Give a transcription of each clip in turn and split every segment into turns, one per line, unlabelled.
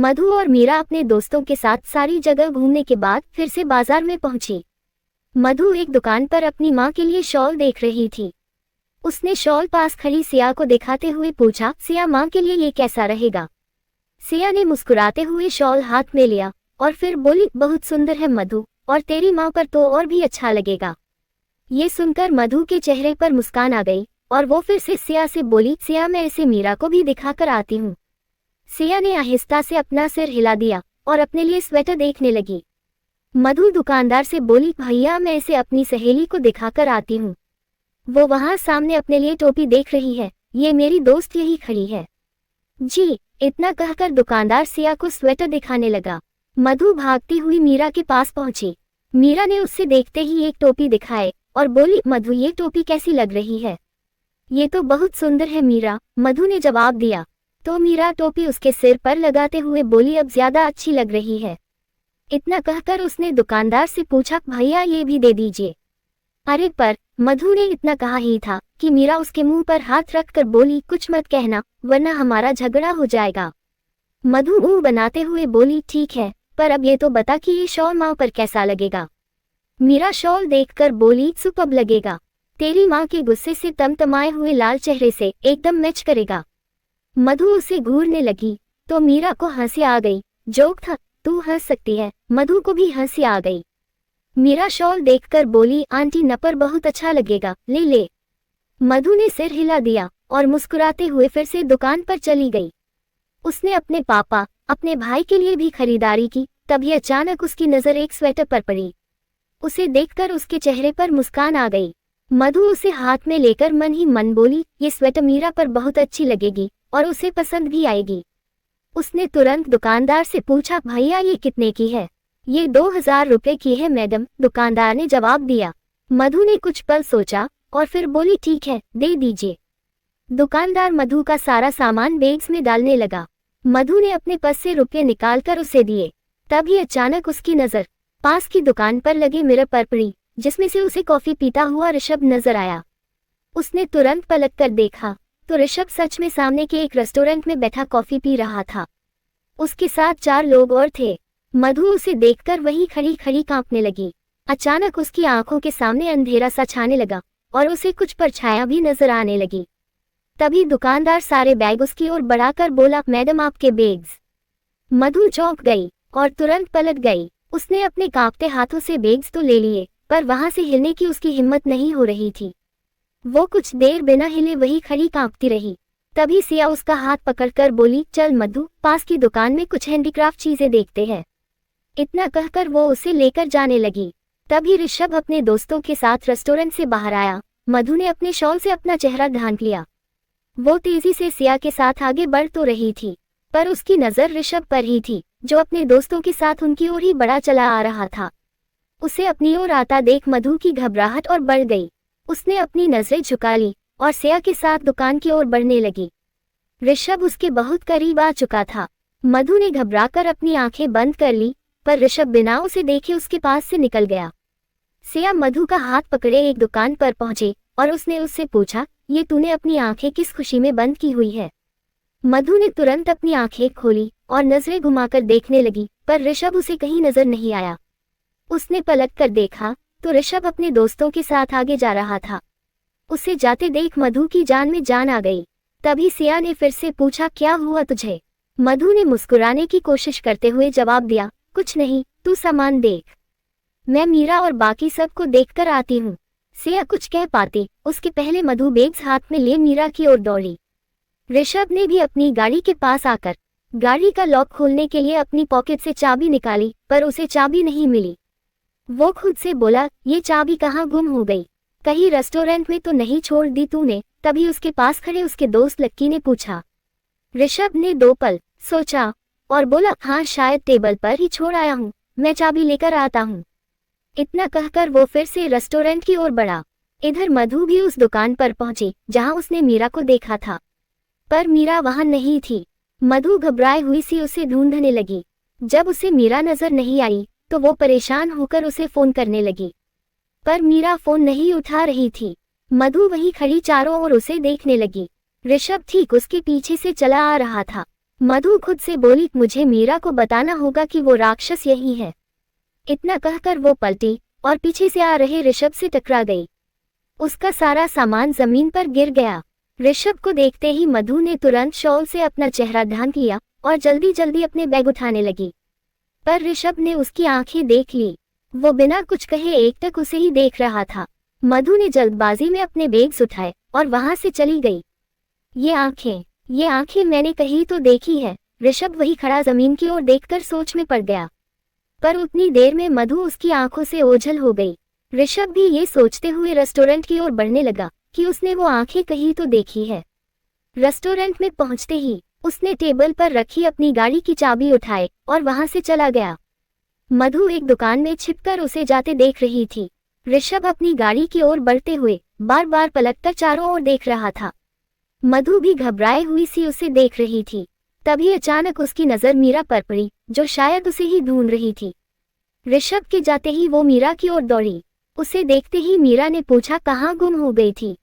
मधु और मीरा अपने दोस्तों के साथ सारी जगह घूमने के बाद फिर से बाजार में पहुंची। मधु एक दुकान पर अपनी माँ के लिए शॉल देख रही थी। उसने शॉल पास खड़ी सिया को दिखाते हुए पूछा, सिया माँ के लिए ये कैसा रहेगा? सिया ने मुस्कुराते हुए शॉल हाथ में लिया और फिर बोली, बहुत सुंदर है मधु, और तेरी माँ पर तो और भी अच्छा लगेगा। ये सुनकर मधु के चेहरे पर मुस्कान आ गई और वो फिर से सिया से बोली, सिया मैं इसे मीरा को भी दिखाकर आती हूँ। सिया ने आहिस्ता से अपना सिर हिला दिया और अपने लिए स्वेटर देखने लगी। मधु दुकानदार से बोली, भैया मैं इसे अपनी सहेली को दिखाकर आती हूँ। वो वहाँ सामने अपने लिए टोपी देख रही है, ये मेरी दोस्त यही खड़ी है। जी, इतना कहकर दुकानदार सिया को स्वेटर दिखाने लगा। मधु भागती हुई मीरा के पास पहुंची। मीरा ने उससे देखते ही एक टोपी दिखाए और बोली, मधु ये टोपी कैसी लग रही है? ये तो बहुत सुंदर है मीरा, मधु ने जवाब दिया। तो मीरा टोपी उसके सिर पर लगाते हुए बोली, अब ज्यादा अच्छी लग रही है। इतना कहकर उसने दुकानदार से पूछा, भैया ये भी दे दीजिए। अरे पर मधु ने इतना कहा ही था कि मीरा उसके मुंह पर हाथ रखकर बोली, कुछ मत कहना वरना हमारा झगड़ा हो जाएगा। मधु मुंह बनाते हुए बोली, ठीक है, पर अब ये तो बता कि ये शॉल माँ पर कैसा लगेगा? मीरा शॉल देखकर बोली, सुपर्ब लगेगा, तेरी माँ के गुस्से से तमतमाए हुए लाल चेहरे से एकदम मैच करेगा। मधु उसे घूरने लगी तो मीरा को हंसी आ गई। जोक था, तू हंस सकती है। मधु को भी हंसी आ गई। मीरा शॉल देखकर बोली, आंटी न पर बहुत अच्छा लगेगा, ले ले। मधु ने सिर हिला दिया और मुस्कुराते हुए फिर से दुकान पर चली गई। उसने अपने पापा, अपने भाई के लिए भी खरीदारी की। तभी अचानक उसकी नजर एक स्वेटर पर पड़ी। उसे देखकर उसके चेहरे पर मुस्कान आ गई। मधु उसे हाथ में लेकर मन ही मन बोली, ये स्वेटर मीरा पर बहुत अच्छी लगेगी और उसे पसंद भी आएगी। उसने तुरंत दुकानदार से पूछा, भैया ये कितने की है? ये 2000 रुपए की है मैडम, दुकानदार ने जवाब दिया। मधु ने कुछ पल सोचा और फिर बोली, ठीक है, दे दीजिए। दुकानदार मधु का सारा सामान बैग्स में डालने लगा। मधु ने अपने पर्स से रुपये निकालकर उसे दिए। तभी अचानक उसकी नजर पास की दुकान पर लगे मिरर पर पड़ी, जिसमें से उसे कॉफी पीता हुआ ऋषभ नजर आया। उसने तुरंत पलट कर देखा तो ऋषभ सच में सामने के एक रेस्टोरेंट में बैठा कॉफी पी रहा था। उसके साथ 4 लोग और थे। मधु उसे देखकर वहीं खड़ी खड़ी कांपने लगी। अचानक उसकी आंखों के सामने अंधेरा सा छाने लगा और उसे कुछ परछायां भी नजर आने लगी। तभी दुकानदार सारे बैग उसकी ओर बढ़ाकर बोला, मैडम आपके बैग्स। मधु चौंक गई और तुरंत पलट गई। उसने अपने कांपते हाथों से बैग्स तो ले लिए, पर वहां से हिलने की उसकी हिम्मत नहीं हो रही थी। वो कुछ देर बिना हिले वही खड़ी कांपती रही। तभी सिया उसका हाथ पकड़कर बोली, चल मधु, पास की दुकान में कुछ हैंडीक्राफ्ट चीजें देखते हैं। इतना कहकर वो उसे लेकर जाने लगी। तभी ऋषभ अपने दोस्तों के साथ रेस्टोरेंट से बाहर आया। मधु ने अपने शॉल से अपना चेहरा ढांक लिया। वो तेजी से सिया के साथ आगे बढ़ तो रही थी, पर उसकी नजर ऋषभ पर ही थी, जो अपने दोस्तों के साथ उनकी ओर ही बढ़ा चला आ रहा था। उसे अपनी ओर आता देख मधु की घबराहट और बढ़ गई। उसने अपनी नजरें झुका ली और सिया के साथ दुकान की ओर बढ़ने लगी। ऋषभ उसके बहुत करीब आ चुका था। मधु ने घबराकर अपनी आंखें बंद कर ली, पर ऋषभ बिना उसे देखे उसके पास से निकल गया। सिया मधु का हाथ पकड़े एक दुकान पर पहुंचे और उसने उससे पूछा, ये तूने अपनी आंखें किस खुशी में बंद की हुई है? मधु ने तुरंत अपनी आंखें खोली और नजरें घुमाकर देखने लगी, पर ऋषभ उसे कहीं नजर नहीं आया। उसने पलट कर देखा तो ऋषभ अपने दोस्तों के साथ आगे जा रहा था। उसे जाते देख मधु की जान में जान आ गई। तभी सिया ने फिर से पूछा, क्या हुआ तुझे? मधु ने मुस्कुराने की कोशिश करते हुए जवाब दिया, कुछ नहीं, तू सामान देख, मैं मीरा और बाकी सबको देखकर आती हूँ। सिया कुछ कह पाती उसके पहले मधु बैग्स हाथ में ले मीरा की ओर दौड़ी। ऋषभ ने भी अपनी गाड़ी के पास आकर गाड़ी का लॉक खोलने के लिए अपनी पॉकेट से चाबी निकाली, पर उसे चाबी नहीं मिली। वो खुद से बोला, ये चाबी कहाँ गुम हो गई? कहीं रेस्टोरेंट में तो नहीं छोड़ दी तूने? तभी उसके पास खड़े उसके दोस्त लक्की ने पूछा। ऋषभ ने 2 पल सोचा और बोला, हाँ शायद टेबल पर ही छोड़ आया हूँ, मैं चाबी लेकर आता हूँ। इतना कहकर वो फिर से रेस्टोरेंट की ओर बढ़ा। इधर मधु भी उस दुकान पर पहुंची जहां उसने मीरा को देखा था, पर मीरा वहां नहीं थी। मधु घबराई हुई सी उसे ढूंढने लगी। जब उसे मीरा नजर नहीं आई तो वो परेशान होकर उसे फोन करने लगी, पर मीरा फोन नहीं उठा रही थी। मधु वहीं खड़ी चारों ओर उसे देखने लगी। ऋषभ ठीक उसके पीछे से चला आ रहा था। मधु खुद से बोली, मुझे मीरा को बताना होगा कि वो राक्षस यही है। इतना कहकर वो पलटी और पीछे से आ रहे ऋषभ से टकरा गई। उसका सारा सामान जमीन पर गिर गया। ऋषभ को देखते ही मधु ने तुरंत शॉल से अपना चेहरा ढांक लिया और जल्दी जल्दी अपने बैग उठाने लगी। पर ऋषभ ने उसकी आंखें देख ली। वो बिना कुछ कहे एकटक उसे ही देख रहा था। मधु ने जल्दबाजी में अपने बैग्स उठाए और वहां से चली गई। ये आंखें मैंने कहीं तो देखी है। ऋषभ वही खड़ा जमीन की ओर देखकर सोच में पड़ गया। पर उतनी देर में मधु उसकी आंखों से ओझल हो गई। ऋषभ भी ये सोचते हुए रेस्टोरेंट की ओर बढ़ने लगा कि उसने वो आंखें कहीं तो देखी है। रेस्टोरेंट में पहुंचते ही उसने टेबल पर रखी अपनी गाड़ी की चाबी उठाए और वहां से चला गया। मधु एक दुकान में छिपकर उसे जाते देख रही थी। ऋषभ अपनी गाड़ी की ओर बढ़ते हुए बार बार पलटकर चारों ओर देख रहा था। मधु भी घबराए हुई सी उसे देख रही थी। तभी अचानक उसकी नजर मीरा पर पड़ी, जो शायद उसे ही ढूंढ रही थी। ऋषभ के जाते ही वो मीरा की ओर दौड़ी। उसे देखते ही मीरा ने पूछा, कहाँ गुम हो गई थी?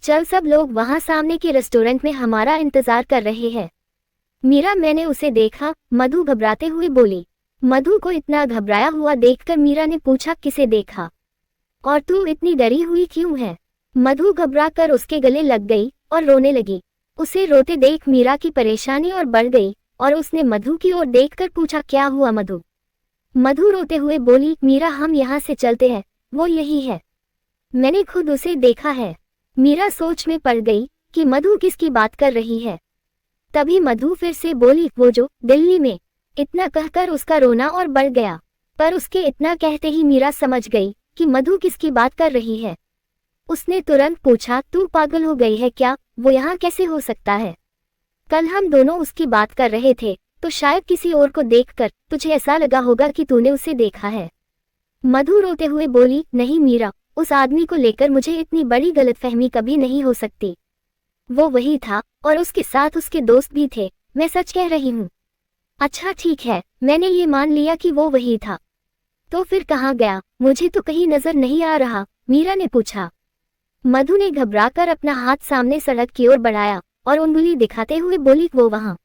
चल, सब लोग वहां सामने के रेस्टोरेंट में हमारा इंतजार कर रहे हैं। मीरा, मैंने उसे देखा, मधु घबराते हुए बोली। मधु को इतना घबराया हुआ देखकर मीरा ने पूछा, किसे देखा और तू इतनी डरी हुई क्यों है? मधु घबराकर उसके गले लग गई और रोने लगी। उसे रोते देख मीरा की परेशानी और बढ़ गई और उसने मधु की ओर देखकर पूछा, क्या हुआ मधु? मधु रोते हुए बोली, मीरा हम यहाँ से चलते हैं, वो यही है, मैंने खुद उसे देखा है। मीरा सोच में पड़ गई कि मधु किसकी बात कर रही है। तभी मधु फिर से बोली, वो जो दिल्ली में। इतना कहकर उसका रोना और बढ़ गया। पर उसके इतना कहते ही मीरा समझ गई कि मधु किसकी बात कर रही है। उसने तुरंत पूछा, तू पागल हो गई है क्या? वो यहाँ कैसे हो सकता है? कल हम दोनों उसकी बात कर रहे थे, तो शायद किसी और को देखकर तुझे ऐसा लगा होगा कि तूने उसे देखा है। मधु रोते हुए बोली, नहीं मीरा, उस आदमी को लेकर मुझे इतनी बड़ी गलतफहमी कभी नहीं हो सकती। वो वही था और उसके साथ उसके दोस्त भी थे, मैं सच कह रही हूँ। अच्छा ठीक है, मैंने ये मान लिया कि वो वही था, तो फिर कहाँ गया? मुझे तो कहीं नजर नहीं आ रहा, मीरा ने पूछा। मधु ने घबराकर अपना हाथ सामने सड़क की ओर बढ़ाया और उंगली दिखाते हुए बोली, वो वहां।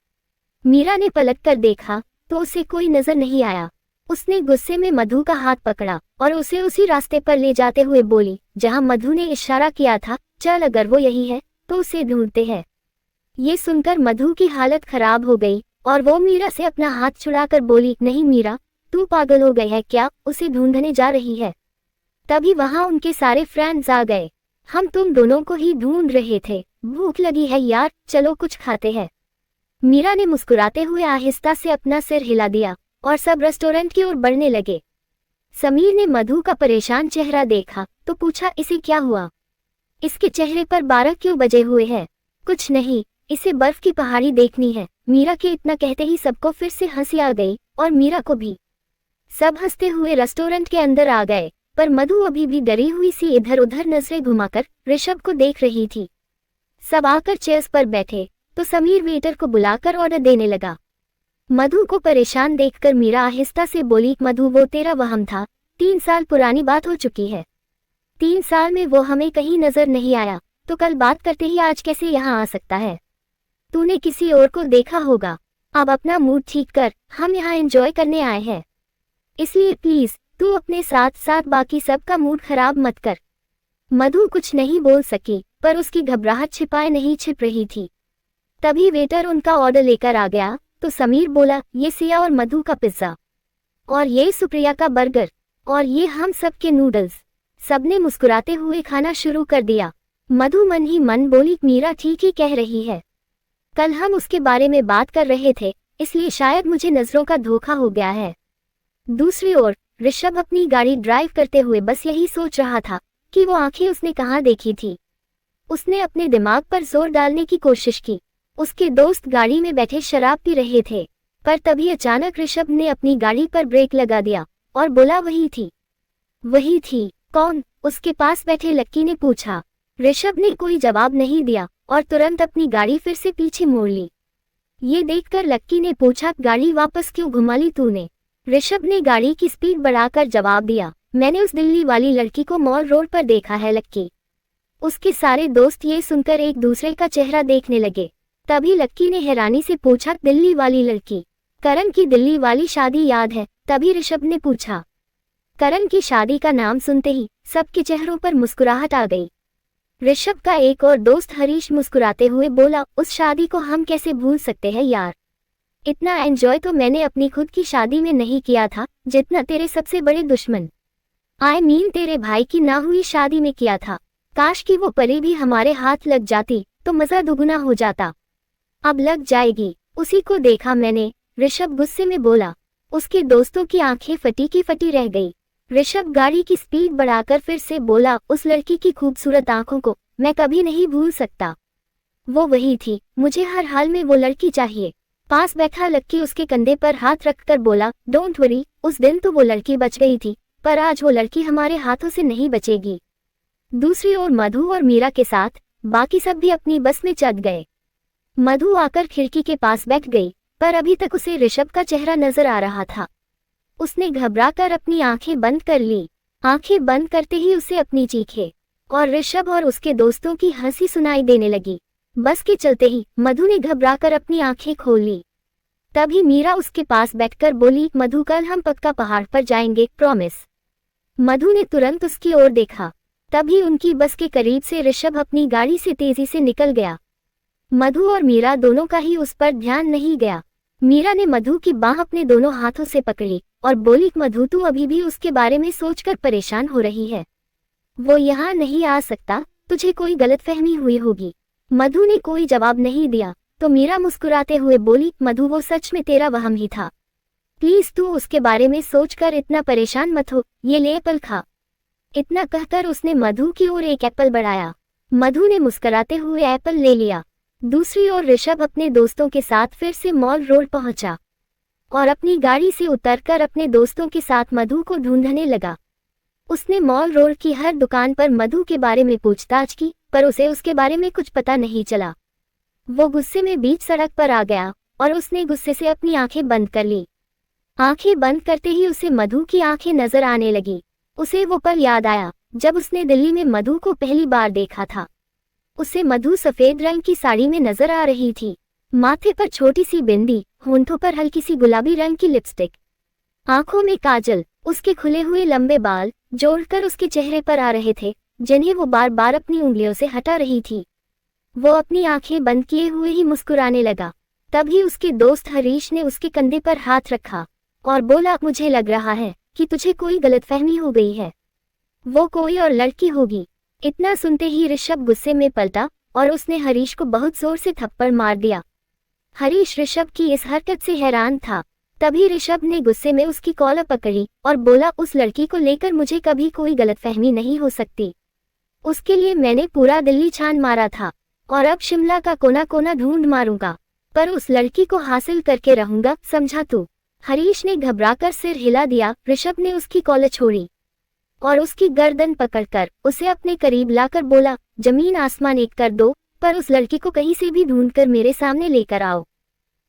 मीरा ने पलटकर देखा तो उसे कोई नजर नहीं आया। उसने गुस्से में मधु का हाथ पकड़ा और उसे उसी रास्ते पर ले जाते हुए बोली, जहां मधु ने इशारा किया था। चल, अगर वो यही है तो उसे ढूंढते हैं। ये सुनकर मधु की हालत खराब हो गई और वो मीरा से अपना हाथ छुड़ाकर बोली, नहीं मीरा, तू पागल हो गई है क्या? उसे ढूंढने जा रही है। तभी वहां उनके सारे फ्रेंड्स आ गए। हम तुम दोनों को ही ढूंढ रहे थे, भूख लगी है यार, चलो कुछ खाते हैं। मीरा ने मुस्कुराते हुए आहिस्ता से अपना सिर हिला दिया और सब रेस्टोरेंट की ओर बढ़ने लगे। समीर ने मधु का परेशान चेहरा देखा तो पूछा, इसे क्या हुआ? इसके चेहरे पर 12 क्यों बजे हुए हैं? कुछ नहीं, इसे बर्फ की पहाड़ी देखनी है। मीरा के इतना कहते ही सबको फिर से हंसी आ गई और मीरा को भी। सब हंसते हुए रेस्टोरेंट के अंदर आ गए, पर मधु अभी भी डरी हुई सी इधर उधर नजरें घुमाकर ऋषभ को देख रही थी। सब आकर चेयर्स पर बैठे तो समीर वेटर को बुलाकर ऑर्डर देने लगा। मधु को परेशान देखकर मीरा आहिस्ता से बोली, मधु वो तेरा वहम था, 3 साल पुरानी बात हो चुकी है। 3 साल में वो हमें कहीं नजर नहीं आया, तो कल बात करते ही आज कैसे यहाँ आ सकता है? तूने किसी और को देखा होगा। अब अपना मूड ठीक कर, हम यहाँ एंजॉय करने आए हैं, इसलिए प्लीज तू अपने साथ साथ बाकी सबका मूड खराब मत कर। मधु कुछ नहीं बोल सकी, पर उसकी घबराहट छिपाए नहीं छिप रही थी। तभी वेटर उनका ऑर्डर लेकर आ गया तो समीर बोला, ये सिया और मधु का पिज्जा, और ये सुप्रिया का बर्गर, और ये हम सब के नूडल्स। सबने मुस्कुराते हुए खाना शुरू कर दिया। मधु मन ही मन बोली, मीरा ठीक ही कह रही है, कल हम उसके बारे में बात कर रहे थे, इसलिए शायद मुझे नजरों का धोखा हो गया है। दूसरी ओर ऋषभ अपनी गाड़ी ड्राइव करते हुए बस यही सोच रहा था कि वो आंखें उसने कहाँ देखी थी। उसने अपने दिमाग पर जोर डालने की कोशिश की। उसके दोस्त गाड़ी में बैठे शराब पी रहे थे, पर तभी अचानक ऋषभ ने अपनी गाड़ी पर ब्रेक लगा दिया और बोला, वही थी। वही थी? कौन? उसके पास बैठे लक्की ने पूछा। ऋषभ ने कोई जवाब नहीं दिया और तुरंत अपनी गाड़ी फिर से पीछे मोड़ ली। ये देखकर लक्की ने पूछा, गाड़ी वापस क्यों घुमा ली तूने? ऋषभ ने गाड़ी की स्पीड बढ़ाकर जवाब दिया, मैंने उस दिल्ली वाली लड़की को मॉल रोड पर देखा है लक्की। उसके सारे दोस्त ये सुनकर एक दूसरे का चेहरा देखने लगे। तभी लक्की ने हैरानी से पूछा, दिल्ली वाली लड़की? करण की दिल्ली वाली शादी याद है? तभी ऋषभ ने पूछा। करण की शादी का नाम सुनते ही सबके चेहरों पर मुस्कुराहट आ गई। ऋषभ का एक और दोस्त हरीश मुस्कुराते हुए बोला, उस शादी को हम कैसे भूल सकते हैं यार। इतना एंजॉय तो मैंने अपनी खुद की शादी में नहीं किया था जितना तेरे सबसे बड़े दुश्मन तेरे भाई की ना हुई शादी में किया था। काश कि वो परी भी हमारे हाथ लग जाती तो मजा दुगुना हो जाता। अब लग जाएगी, उसी को देखा मैंने, ऋषभ गुस्से में बोला। उसके दोस्तों की आंखें फटी की फटी रह गई। ऋषभ गाड़ी की स्पीड बढ़ाकर फिर से बोला, उस लड़की की खूबसूरत आंखों को मैं कभी नहीं भूल सकता। वो वही थी, मुझे हर हाल में वो लड़की चाहिए। पास बैठा लक्की उसके कंधे पर हाथ रखकर बोला, डोंट वरी, उस दिन तो वो लड़की बच गई थी, पर आज वो लड़की हमारे हाथों से नहीं बचेगी। दूसरी ओर मधु और मीरा के साथ बाकी सब भी अपनी बस में चढ़ गए। मधु आकर खिड़की के पास बैठ गई, पर अभी तक उसे ऋषभ का चेहरा नजर आ रहा था। उसने घबराकर अपनी आंखें बंद कर ली। आंखें बंद करते ही उसे अपनी चीखें और ऋषभ और उसके दोस्तों की हंसी सुनाई देने लगी। बस के चलते ही मधु ने घबराकर अपनी आंखें खोल ली। तभी मीरा उसके पास बैठकर बोली, मधु कल हम पक्का पहाड़ पर जाएंगे, प्रॉमिस। मधु ने तुरंत उसकी ओर देखा। तभी उनकी बस के करीब से ऋषभ अपनी गाड़ी से तेजी से निकल गया। मधु और मीरा दोनों का ही उस पर ध्यान नहीं गया। मीरा ने मधु की बाह अपने दोनों हाथों से पकड़ी और बोली, मधु तू अभी भी उसके बारे में सोचकर परेशान हो रही है। वो यहाँ नहीं आ सकता, तुझे कोई गलतफहमी हुई होगी। मधु ने कोई जवाब नहीं दिया तो मीरा मुस्कुराते हुए बोली, मधु वो सच में तेरा वहम ही था। प्लीज तू उसके बारे में सोचकर इतना परेशान मत हो, ये ले एप्पल खा। इतना कहकर उसने मधु की ओर एक एप्पल बढ़ाया। मधु ने मुस्कुराते हुए एप्पल ले लिया। दूसरी ओर ऋषभ अपने दोस्तों के साथ फिर से मॉल रोड पहुंचा और अपनी गाड़ी से उतरकर अपने दोस्तों के साथ मधु को ढूंढने लगा। उसने मॉल रोड की हर दुकान पर मधु के बारे में पूछताछ की, पर उसे उसके बारे में कुछ पता नहीं चला। वो गुस्से में बीच सड़क पर आ गया और उसने गुस्से से अपनी आंखें बंद कर ली। आंखें बंद करते ही उसे मधु की आंखें नजर आने लगी। उसे वो पल याद आया जब उसने दिल्ली में मधु को पहली बार देखा था। उसे मधु सफेद रंग की साड़ी में नजर आ रही थी। माथे पर छोटी सी बिंदी, होंठों पर हल्की सी गुलाबी रंग की लिपस्टिक, आंखों में काजल, उसके खुले हुए लंबे बाल जोड़कर उसके चेहरे पर आ रहे थे, जिन्हें वो बार बार अपनी उंगलियों से हटा रही थी। वो अपनी आंखें बंद किए हुए ही मुस्कुराने लगा। तभी उसके दोस्त हरीश ने उसके कंधे पर हाथ रखा और बोला, मुझे लग रहा है कि तुझे कोई गलतफहमी हो गई है, वो कोई और लड़की होगी। इतना सुनते ही ऋषभ गुस्से में पलटा और उसने हरीश को बहुत जोर से थप्पड़ मार दिया। हरीश ऋषभ की इस हरकत से हैरान था। तभी ऋषभ ने गुस्से में उसकी कॉलर पकड़ी और बोला, उस लड़की को लेकर मुझे कभी कोई गलतफहमी नहीं हो सकती। उसके लिए मैंने पूरा दिल्ली छान मारा था और अब शिमला का कोना कोना ढूंढ मारूंगा, पर उस लड़की को हासिल करके रहूंगा, समझा तू? हरीश ने घबराकर सिर हिला दिया। ऋषभ ने उसकी कॉलर छोड़ी और उसकी गर्दन पकड़कर उसे अपने करीब लाकर बोला, जमीन आसमान एक कर दो, पर उस लड़की को कहीं से भी ढूंढकर मेरे सामने लेकर आओ।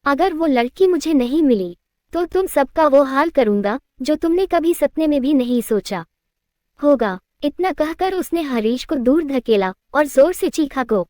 अगर वो लड़की मुझे नहीं मिली तो तुम सबका वो हाल करूंगा जो तुमने कभी सपने में भी नहीं सोचा होगा। इतना कहकर उसने हरीश को दूर धकेला और जोर से चीखा। गो!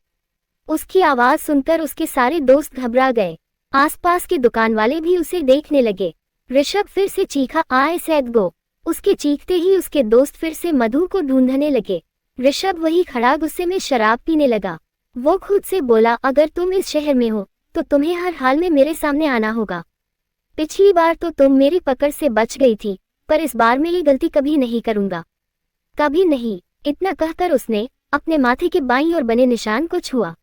उसकी आवाज सुनकर उसके सारे दोस्त घबरा गए। आसपास के दुकान वाले भी उसे देखने लगे। ऋषभ फिर से चीखा, आई सेड गो! उसके चीखते ही उसके दोस्त फिर से मधु को ढूंढने लगे। ऋषभ वही खड़ा गुस्से में शराब पीने लगा। वो खुद से बोला, अगर तुम इस शहर में हो तो तुम्हें हर हाल में मेरे सामने आना होगा। पिछली बार तो तुम मेरी पकड़ से बच गई थी, पर इस बार मैं ये गलती कभी नहीं करूंगा, कभी नहीं। इतना कहकर उसने अपने माथे के बाईं ओर बने निशान को छुआ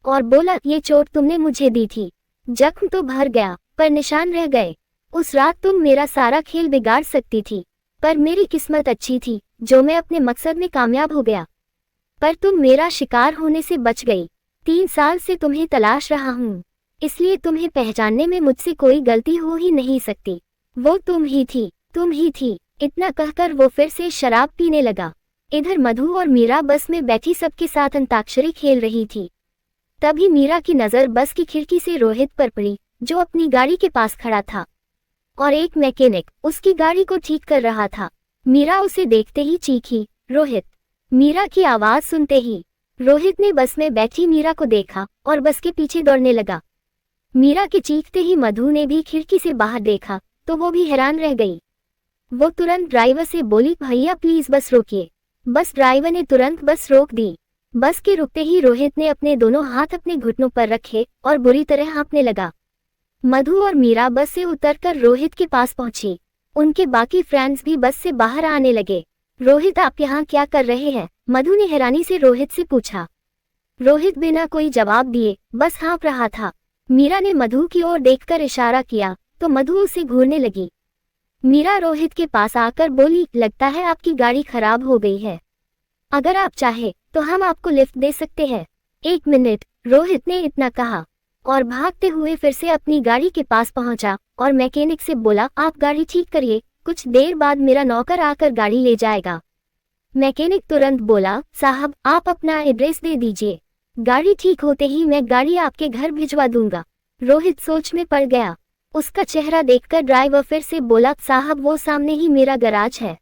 और बोला, ये चोट तुमने मुझे दी थी, जख्म तो भर गया पर निशान रह गए। उस रात तुम मेरा सारा खेल बिगाड़ सकती थी, पर मेरी किस्मत अच्छी थी जो मैं अपने मकसद में कामयाब हो गया, पर तुम मेरा शिकार होने से बच गई। 3 साल से तुम्हें तलाश रहा हूँ, इसलिए तुम्हें पहचानने में मुझसे कोई गलती हो ही नहीं सकती। वो तुम ही थी, तुम ही थी। इतना कहकर वो फिर से शराब पीने लगा। इधर मधु और मीरा बस में बैठी सबके साथ अंताक्षरी खेल रही थी। तभी मीरा की नजर बस की खिड़की से रोहित पर पड़ी, जो अपनी गाड़ी के पास खड़ा था और एक मैकेनिक उसकी गाड़ी को ठीक कर रहा था। मीरा उसे देखते ही चीखी, रोहित! मीरा की आवाज सुनते ही रोहित ने बस में बैठी मीरा को देखा और बस के पीछे दौड़ने लगा। मीरा के चीखते ही मधु ने भी खिड़की से बाहर देखा तो वो भी हैरान रह गई। वो तुरंत ड्राइवर से बोली, भैया प्लीज बस रोकिए। बस ड्राइवर ने तुरंत बस रोक दी। बस के रुकते ही रोहित ने अपने दोनों हाथ अपने घुटनों पर रखे और बुरी तरह हाँफने लगा। मधु और मीरा बस से उतरकर रोहित के पास पहुंची। उनके बाकी फ्रेंड्स भी बस से बाहर आने लगे। रोहित, आप यहाँ क्या कर रहे हैं? मधु ने हैरानी से रोहित से पूछा। रोहित बिना कोई जवाब दिए बस हाँफ रहा था। मीरा ने मधु की ओर देखकर इशारा किया तो मधु उसे घूरने लगी। मीरा रोहित के पास आकर बोली, लगता है आपकी गाड़ी खराब हो गई है। अगर आप चाहे तो हम आपको लिफ्ट दे सकते हैं। 1 मिनट, रोहित ने इतना कहा और भागते हुए फिर से अपनी गाड़ी के पास पहुंचा और मैकेनिक से बोला, आप गाड़ी ठीक करिए, कुछ देर बाद मेरा नौकर आकर गाड़ी ले जाएगा। मैकेनिक तुरंत बोला, साहब आप अपना एड्रेस दे दीजिए, गाड़ी ठीक होते ही मैं गाड़ी आपके घर भिजवा दूंगा। रोहित सोच में पड़ गया। उसका चेहरा देखकर ड्राइवर फिर से बोला, साहब वो सामने ही मेरा गैराज है,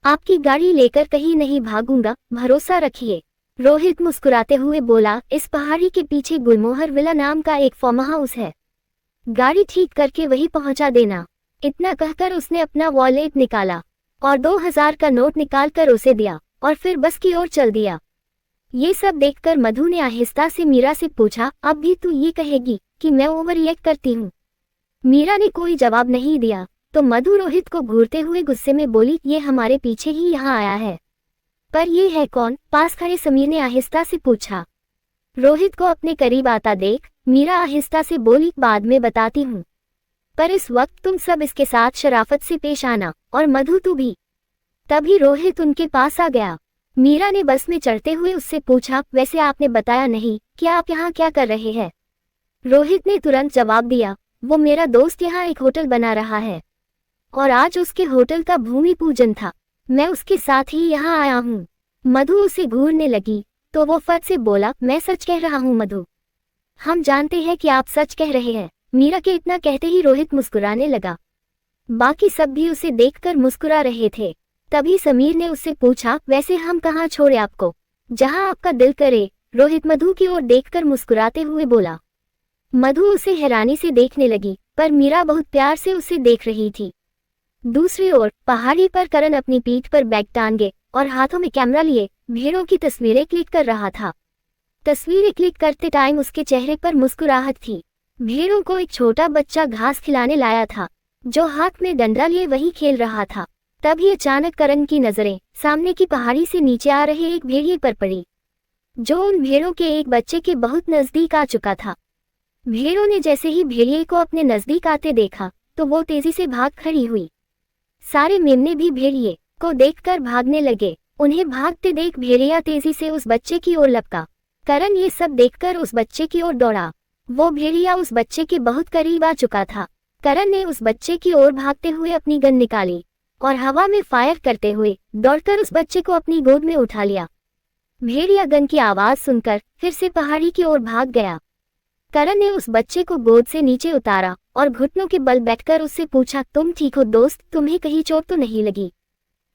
आपकी गाड़ी लेकर कहीं नहीं भागूंगा, भरोसा रखिए। रोहित मुस्कुराते हुए बोला, इस पहाड़ी के पीछे गुलमोहर विला नाम का एक फार्म हाउस है, गाड़ी ठीक करके वहीं पहुंचा देना। इतना कहकर उसने अपना वॉलेट निकाला और 2000 का नोट निकालकर उसे दिया और फिर बस की ओर चल दिया। ये सब देखकर मधु ने आहिस्ता से मीरा से पूछा, अब भी तू ये कहेगी कि मैं ओवर रिएक्ट करती हूँ? मीरा ने कोई जवाब नहीं दिया तो मधु रोहित को घूरते हुए गुस्से में बोली, ये हमारे पीछे ही यहाँ आया है, पर ये है कौन? पास खड़े समीर ने आहिस्ता से पूछा। रोहित को अपने करीब आता देख मीरा आहिस्ता से बोली, बाद में बताती हूँ, पर इस वक्त तुम सब इसके साथ शराफत से पेश आना, और मधु तू भी। तभी रोहित उनके पास आ गया। मीरा ने बस में चढ़ते हुए उससे पूछा, वैसे आपने बताया नहीं कि आप यहाँ क्या कर रहे हैं? रोहित ने तुरंत जवाब दिया, वो मेरा दोस्त यहाँ एक होटल बना रहा है और आज उसके होटल का भूमि पूजन था, मैं उसके साथ ही यहाँ आया हूँ। मधु उसे घूरने लगी तो वो फट से बोला, मैं सच कह रहा हूँ मधु, हम जानते हैं कि आप सच कह रहे हैं। मीरा के इतना कहते ही रोहित मुस्कुराने लगा। बाकी सब भी उसे देखकर मुस्कुरा रहे थे। तभी समीर ने उससे पूछा, वैसे हम कहाँ छोड़े आपको? जहाँ आपका दिल करे। रोहित मधु की ओर देखकर मुस्कुराते हुए बोला। मधु उसे हैरानी से देखने लगी पर मीरा बहुत प्यार से उसे देख रही थी। दूसरी ओर पहाड़ी पर करण अपनी पीठ पर बैग टांगे और हाथों में कैमरा लिए भेड़ों की तस्वीरें क्लिक कर रहा था। तस्वीरें क्लिक करते टाइम उसके चेहरे पर मुस्कुराहट थी। भेड़ों को एक छोटा बच्चा घास खिलाने लाया था जो हाथ में डंडा लिए वही खेल रहा था। तभी अचानक करण की नजरें सामने की पहाड़ी से नीचे आ रहे एक भेड़िए पर पड़ी जो उन भेड़ों के एक बच्चे के बहुत नजदीक आ चुका था। भेड़ों ने जैसे ही भेड़िए को अपने नजदीक आते देखा तो वो तेजी से भाग खड़ी हुई। सारे मेमने भी भेड़िए को देखकर भागने लगे। उन्हें भागते देख भेड़िया तेजी से उस बच्चे की ओर लपका। करण ये सब देखकर उस बच्चे की ओर दौड़ा। वो भेड़िया उस बच्चे के बहुत करीब आ चुका था। करण ने उस बच्चे की ओर भागते हुए अपनी गन निकाली और हवा में फायर करते हुए दौड़कर उस बच्चे को अपनी गोद में उठा लिया। भेड़िया गन की आवाज सुनकर फिर से पहाड़ी की ओर भाग गया। करण ने उस बच्चे को गोद से नीचे उतारा और घुटनों के बल बैठकर उससे पूछा, तुम ठीक हो दोस्त, तुम्हें कहीं चोट तो नहीं लगी?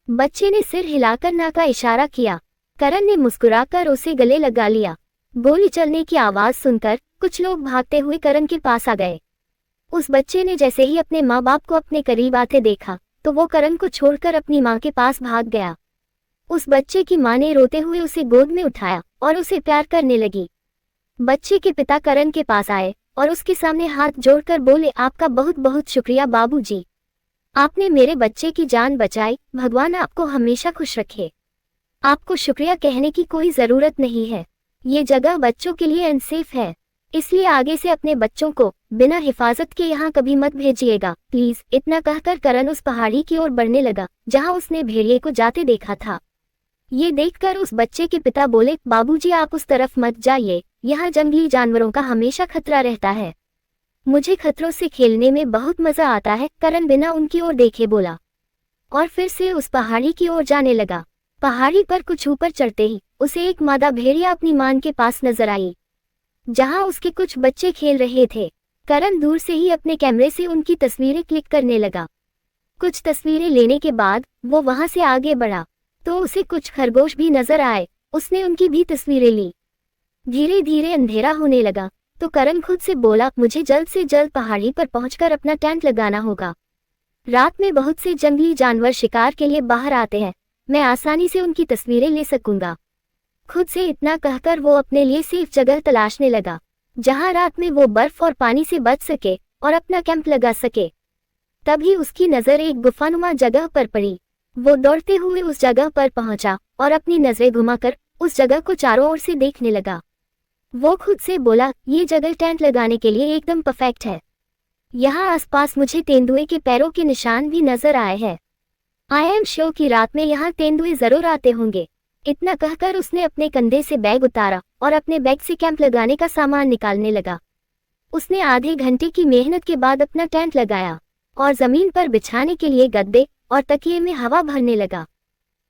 बच्चे ने सिर हिलाकर ना का इशारा किया। करण ने मुस्कुराकर उसे गले लगा लिया। गोली चलने की आवाज सुनकर कुछ लोग भागते हुए करण के पास आ गए। उस बच्चे ने जैसे ही अपने माँ बाप को अपने करीब आते देखा तो वो करण को छोड़कर अपनी माँ के पास भाग गया। उस बच्चे की माँ ने रोते हुए उसे गोद में उठाया और उसे प्यार करने लगी। बच्चे के पिता करण के पास आए और उसके सामने हाथ जोड़कर बोले, आपका बहुत बहुत शुक्रिया बाबूजी, आपने मेरे बच्चे की जान बचाई, भगवान आपको हमेशा खुश रखे। आपको शुक्रिया कहने की कोई जरूरत नहीं है, ये जगह बच्चों के लिए अनसेफ है, इसलिए आगे से अपने बच्चों को बिना हिफाजत के यहाँ कभी मत भेजिएगा प्लीज। इतना कहकर करण उस पहाड़ी की ओर बढ़ने लगा जहाँ उसने भेड़िए को जाते देखा था। ये देखकर उस बच्चे के पिता बोले, बाबूजी आप उस तरफ मत जाइए, यहाँ जंगली जानवरों का हमेशा खतरा रहता है, मुझे खतरों से खेलने में बहुत मजा आता है। करण बिना उनकी ओर देखे बोला और फिर से उस पहाड़ी की ओर जाने लगा। पहाड़ी पर कुछ ऊपर चढ़ते ही उसे एक मादा भेड़िया अपनी मां के पास नजर आई जहां उसके कुछ बच्चे खेल रहे थे। करण दूर से ही अपने कैमरे से उनकी तस्वीरें क्लिक करने लगा। कुछ तस्वीरें लेने के बाद वो वहां से आगे बढ़ा तो उसे कुछ खरगोश भी नजर आए। उसने उनकी भी तस्वीरें ली। धीरे धीरे अंधेरा होने लगा तो करण खुद से बोला, मुझे जल्द से जल्द पहाड़ी पर पहुंचकर अपना टेंट लगाना होगा। रात में बहुत से जंगली जानवर शिकार के लिए बाहर आते हैं, मैं आसानी से उनकी तस्वीरें ले सकूंगा। खुद से इतना कहकर वो अपने लिए सेफ जगह तलाशने लगा, जहां रात में वो बर्फ और पानी से बच सके और अपना कैंप लगा सके। तभी उसकी नजर एक गुफानुमा जगह पर पड़ी। वो दौड़ते हुए उस जगह पर पहुंचा और अपनी नजरें घुमाकर उस जगह को चारों ओर से देखने लगा। वो खुद से बोला, ये जगह टेंट लगाने के लिए एकदम परफेक्ट है। यहाँ आसपास मुझे तेंदुए के पैरों के निशान भी नजर आए हैं। आई एम श्योर कि रात में यहाँ तेंदुए जरूर आते होंगे। इतना कहकर उसने अपने कंधे से बैग उतारा और अपने बैग से कैंप लगाने का सामान निकालने लगा। उसने आधे घंटे की मेहनत के बाद अपना टेंट लगाया और जमीन पर बिछाने के लिए गद्दे और तकिए में हवा भरने लगा।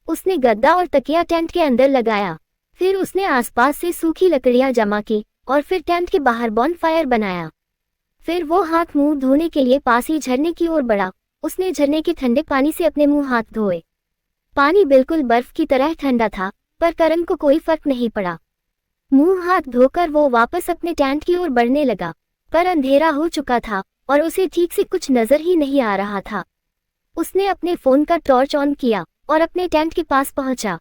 उसने गद्दा और तकिया टेंट के अंदर लगाया, फिर उसने आसपास से सूखी लकड़ियां जमा की और फिर टेंट के बाहर बॉनफायर बनाया। फिर वो हाथ मुंह धोने के लिए पास ही झरने की ओर बढ़ा। उसने झरने के ठंडे पानी से अपने मुंह हाथ धोए। पानी बिल्कुल बर्फ की तरह ठंडा था, पर करण को कोई फर्क नहीं पड़ा। मुंह हाथ धोकर वो वापस अपने टेंट की ओर बढ़ने लगा, पर अंधेरा हो चुका था और उसे ठीक से कुछ नजर ही नहीं आ रहा था। उसने अपने फोन का टॉर्च ऑन किया और अपने टेंट के पास पहुंचा।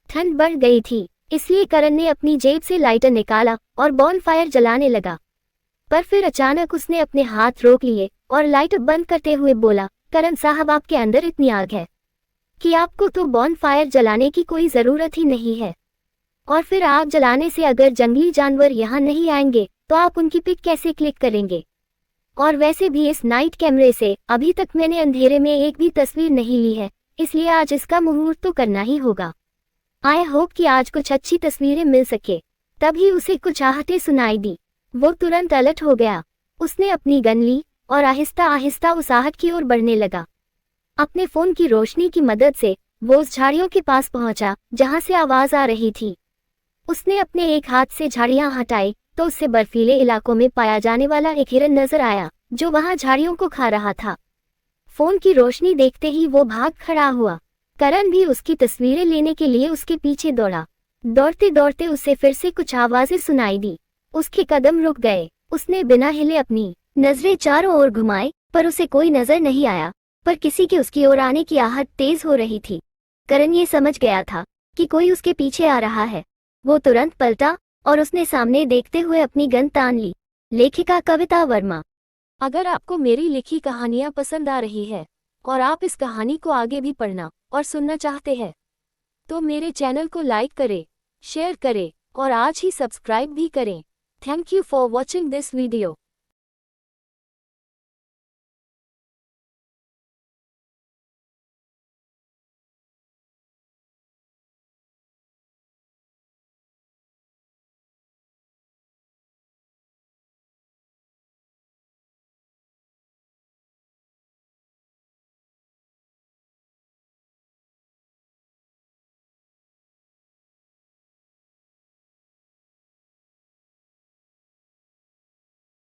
ठंड बढ़ गई थी, इसलिए करण ने अपनी जेब से लाइटर निकाला और बॉनफायर जलाने लगा। पर फिर अचानक उसने अपने हाथ रोक लिए और लाइटर बंद करते हुए बोला, करण साहब, आपके अंदर इतनी आग है कि आपको तो बॉनफायर जलाने की कोई जरूरत ही नहीं है। और फिर आग जलाने से अगर जंगली जानवर यहाँ नहीं आएंगे तो आप उनकी पिक कैसे क्लिक करेंगे? और वैसे भी इस नाइट कैमरे से अभी तक मैंने अंधेरे में एक भी तस्वीर नहीं ली है, इसलिए आज इसका मुहूर्त तो करना ही होगा। आई होप कि आज कुछ अच्छी तस्वीरें मिल सके। तभी उसे कुछ आहटें सुनाई दी। वो तुरंत अलर्ट हो गया। उसने अपनी गन ली और आहिस्ता आहिस्ता उस आहट की ओर बढ़ने लगा। अपने फोन की रोशनी की मदद से वो उस झाड़ियों के पास पहुंचा जहां से आवाज आ रही थी। उसने अपने एक हाथ से झाड़ियां हटाई तो उससे बर्फीले इलाकों में पाया जाने वाला एक हिरन नजर आया जो वहां झाड़ियों को खा रहा था। फोन की रोशनी देखते ही वो भाग खड़ा हुआ। करण भी उसकी तस्वीरें लेने के लिए उसके पीछे दौड़ा। दौड़ते दौड़ते उसे फिर से कुछ आवाजें सुनाई दी। उसके कदम रुक गए। उसने बिना हिले अपनी नजरें चारों ओर घुमाई, पर उसे कोई नजर नहीं आया, पर किसी के उसकी ओर आने की आहट तेज हो रही थी। करण ये समझ गया था कि कोई उसके पीछे आ रहा है। वो तुरंत पलटा और उसने सामने देखते हुए अपनी गन तान ली। लेखिका कविता वर्मा। अगर आपको मेरी लिखी कहानियां पसंद आ रही है और आप इस कहानी को आगे भी पढ़ना और सुनना चाहते हैं तो मेरे चैनल को लाइक करें, शेयर करें और आज ही सब्सक्राइब भी करें। Thank you for watching this video.